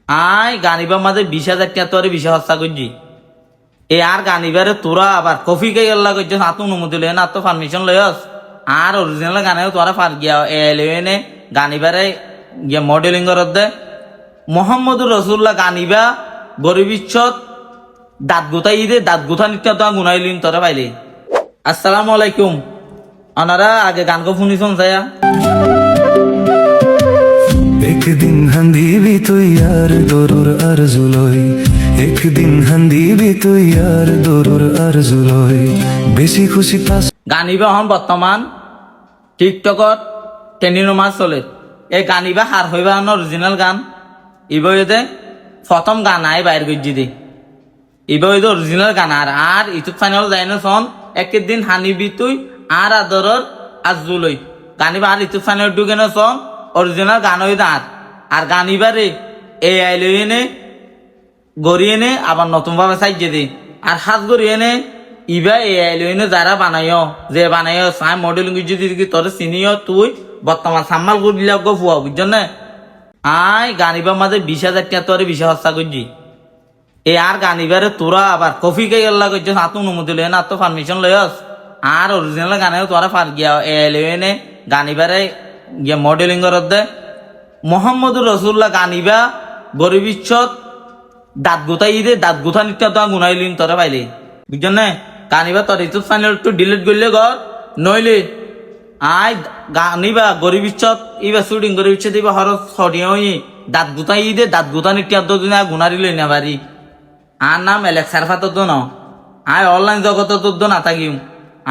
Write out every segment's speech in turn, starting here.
আয় গানিবার মাঝে 20,000 টাকা তোরে 20 হস্তা করছি এ আর গানিবারে তোরা আবার কফি কে গেল্লা করছে হাত অনুমতি লয় না তো পারমিশন লয়স আর অরিজিনাল গানেও তোরা পার গিয়া এলেনে গানিবারে গিয়া মডেলিং করত দে মোহাম্মদুর রসুল্লাহ গানিবা গরিবিচ্ছত দাঁত গুতাই দে দাঁত গুথা নিত্যা তো গুনাইলিন তোরা পাইলে। আসসালামু আলাইকুম আনারা আগে গান গো শুনিছন ছায়া एक दिन हंदी भी तो यार दोर अर्जुलोई एक दिन हंदी भी तो यार दोर अर्जुलोई बेसी खुशी पास গানিবা হন বর্তমান টিকটকত ট্রেন্ডিং মাস চলে এই গানিবা হার হইবা অরিজিনাল গান ইবইতে প্রথম গান আই বাইর গজ্জি দে ইবইতে অরিজিনাল গান আর ইউটিউব চ্যানেল যাইনো সন একদিন হানিবি তুই আর আদরর আজুলই গানিবা আর ইউটিউব চ্যানেল ঢুকেন সন অরিজিনাল গান হই দাঁত আর গানিবারে এই আইলইনে গড়িয়েনে আবার নতুন ভাবে সাইজে দে আর হাত গড়িয়েনে ইবা এই আইলইনে যারা বানাইও যে বানাইও সাই মডেলিং যদি তোর চিনিও তুই বর্তমান সাম্মাল গুলা গো ফুয়া বুঝছেন না আয় গানিবার মাঝে 20,000 টাকা তোরে 20 হস্তা করছি এ আর গানিবারে তোরা আবার কফি কে গেল্লা করছে হাত অনুমতি লয় না তো পারমিশন লয়স আর অরিজিনাল গানেও তোরা পার গিয়া এলেনে গানিবারে গিয়া মডেলিং করত দে মোহাম্মদুর রসুল্লাহ গানিবা গরিবিচ্ছত দাঁত গুতাই দে দাঁত গুথা নিত্যা তো গুনাইলিন তোরা পাইলে বুঝছেন না গানিবা তোর ইউটিউব চ্যানেল একটু ডিলিট করলে গর নইলে আয় গানিবা গরিবিচ্ছত ইবা শুটিং গরিবিচ্ছত ইবা হরস ছড়িয়ে হই দাঁত গুতাই দে দাঁত গুথা নিত্যা তো গুনারি লই না বাড়ি আর নাম এলেক্সার ফাতো তো ন আয় অনলাইন জগত তো না থাকিম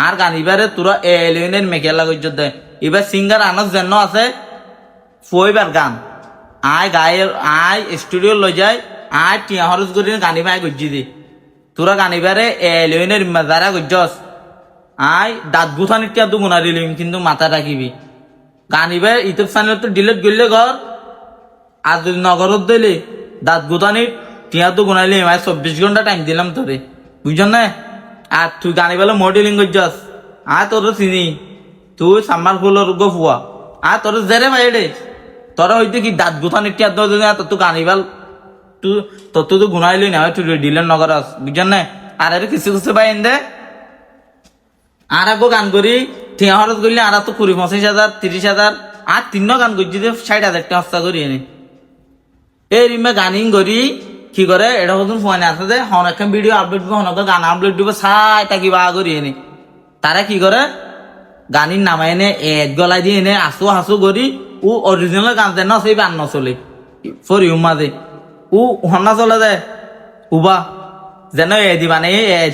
আর গানিবারে তোরা এলিয়নের মেকেলা গজ্জত দে এবার সিঙ্গার আনস যেন আছে ফইবার গান আয় গায়ের আয় স্টুডিও লই যায় আয় টিয়া হরস করি গানিবা আয় গজ্জি দে তোরা গানিবারে এলিয়নের যারা গজ্জস আয় দাঁত গুথা নিত্যা তো গুনারি লইম কিন্তু মাথা রাখিবি গানিবার ইউটিউব চ্যানেল তো ডিলিট করলে ঘর আর যদি নগরত দিলে দাঁত গুথানির টিয়া তো গুনাইলে 24 ঘন্টা টাইম দিলাম তোরে বুঝছেন না আর তুই গানি বেলা মডেলিং করছস আর তোর চিনি তুই সাম্মার ফুলের গো ফুয়া আর তোর জেরে বাইরে তোরা হইতে কি দাঁত গুথানির টিয়া তো তোর তো গানিবাল তুই তোর তো গুনাইলি না তুই ডিলেন নগরস বুঝছেন না আর এর কিছু কিছু পাই দে আর আগো গান করি টিয়া হরত করলে আর তো 25,000 30,000 আর 3 গান করছি 60,000 টাকা হস্তা করি এনে এই রিমে গানিং করি কি করে এটা হতুন ফোনে আছে যে হন একটা ভিডিও আপলোড দিব হন গান আপলোড দিব চাই তাকি বা করি এনে তারা কি করে গানির নামাই এনে এক গলাই দিয়ে এনে আসু হাসু করি ও অরিজিনাল গান দেন না সেই গান নচলে ফরি মাঝে ও হন্না চলে যায় উবা যেন এ দিবা নে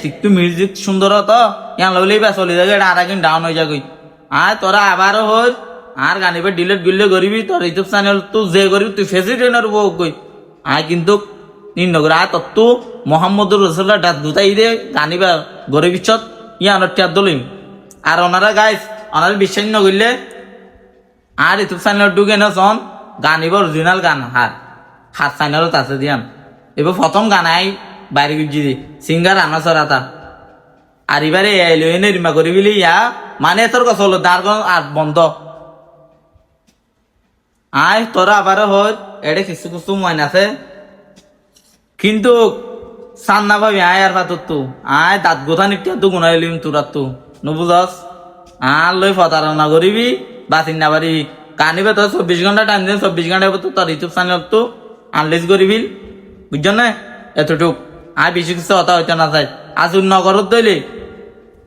একটু মিউজিক সুন্দর তো ইয়ান লইলেই বা চলে যাবে এটা আর একদিন ডাউন হয়ে যাবে আর তোরা আবারও হল আর গানিবে ডিলেট গুললে করিবি তোর ইউটিউব চ্যানেল তুই যে করিবি তুই ফেসিলিটেনার বউ কই আয় কিন্তু নিন্দগর আর তত্ত্ব মোহাম্মদুর রসুল্লাহ ডাক দুটাই দে গানিবা গরিবিচ্ছত ইয়ানোর টিয়ার দলিম আর ওনারা গাইস ওনারা বিশ্বাস নগরলে আর ইউটিউব চ্যানেল ঢুকে না সন গানিব অরিজিনাল গান হাত চ্যানেলত আছে দিয়ান এবার প্রথম গান আই বাইরে গুজি দি সিঙ্গার আনা সরাতা আর এবারে এলিয়নে রিমা করিবিলি ইয়া মানে তোর কথা হলো দার আর বন্ধ আয় তোরা আবারও হয় এটা কিছু কিছু মনে আছে কিন্তু সান না ভাবি আয় আর ভাত তো আয় দাঁত গোথা নিত্যা তো গুনাইলিম তোরা তো নবুঝস আর লই ফতারণা করিবি বাতিন না পারিবি কানিবে তোর 24 ঘন্টা টাইম দিন 24 ঘন্টা তো তোর ইউটিউব চ্যানেল তো আনলিজ করিবি বুঝছ না এতটুক আয় বেশি কিছু কথা হইতে না চাই আজ নগরত দইলে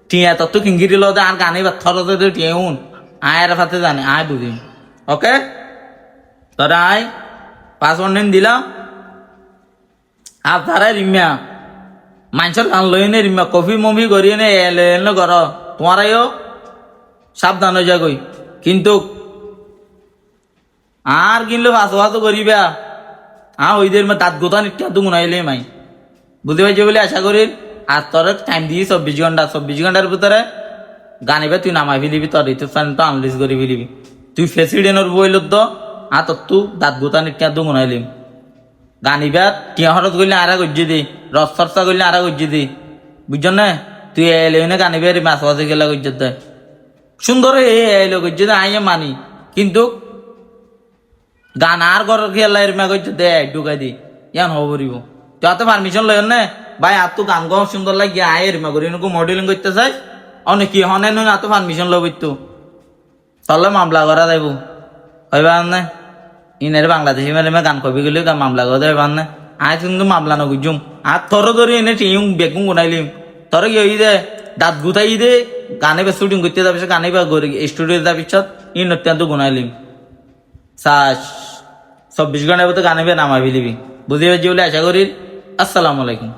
টিয়া তোর তো কিঙ্গিরি লো আর গানি বা থর টিয়া উন আয় আর ফাতে জানে আয় বুঝিম ওকে তোরা আয় 5 দিন দিলাম আর তারা রিমিয়া মানুষের গান লই নে রিমিয়া কফি মফি করিয়ে নে এলে কর তোমারাইও সাবধান হয়ে যাগই কিন্তু আর কিনলে ফাঁসো ফাঁসো করিবা ওইদের দাঁত গোতা নিত্যা তো গুনাইলে মাই বুঝতে পারছি বলে আশা করি আর তোর টাইম দিয়ে 24 ঘন্টা 24 ঘন্টার ভিতরে গানিবে তুই নামাই ফেলিবি তোর ইউটিউব চ্যানেল তো আনলিজ করে ফেলিবি তুই ফেসিডেনের বইল তো আর তোর তু দাঁত গোতা নিত্যা তো গুনাইলিম গানিবা টিয়া হরত করলে আরা গজ্জি দি রস চর্চা করলে আরা গজ্জি দি বুঝছ না তুই এলে গানিবে মাছ বাজে গেলা গজ্জত দেয় সুন্দর এলো গজ্জি দে আইয়ে মানি কিন্তু গান আর ঘর খেলা এরমা গজ্জ দে ঢুকাই দি ইয়ান হব পড়িব তুই হাতে পারমিশন লয় নে ভাই আর তো গান গাওয়া সুন্দর লাগে আয় এরিমা করি নকু মডেলিং করতে চাই অনেক কি হনে নয় না তো পারমিশন লব তো তাহলে মামলা করা যাইব হইবা না ইনের বাংলাদেশি মেলে গান কবি গেলে মামলা করা যাইবা না আয় কিন্তু মামলা নগুজুম আর তোর ধরে এনে টিউং বেগুন গুনাইলিম তোর কি হই দে দাঁত গুতাই দে গানে বা শুটিং করতে যাবি গানে বা স্টুডিও যাবি ইন অত্যন্ত গুনাইলিম 24 ঘন্টার মতো গানে নামাবি লিবি বুঝি পারছি বলে আশা করি আসসালামু আলাইকুম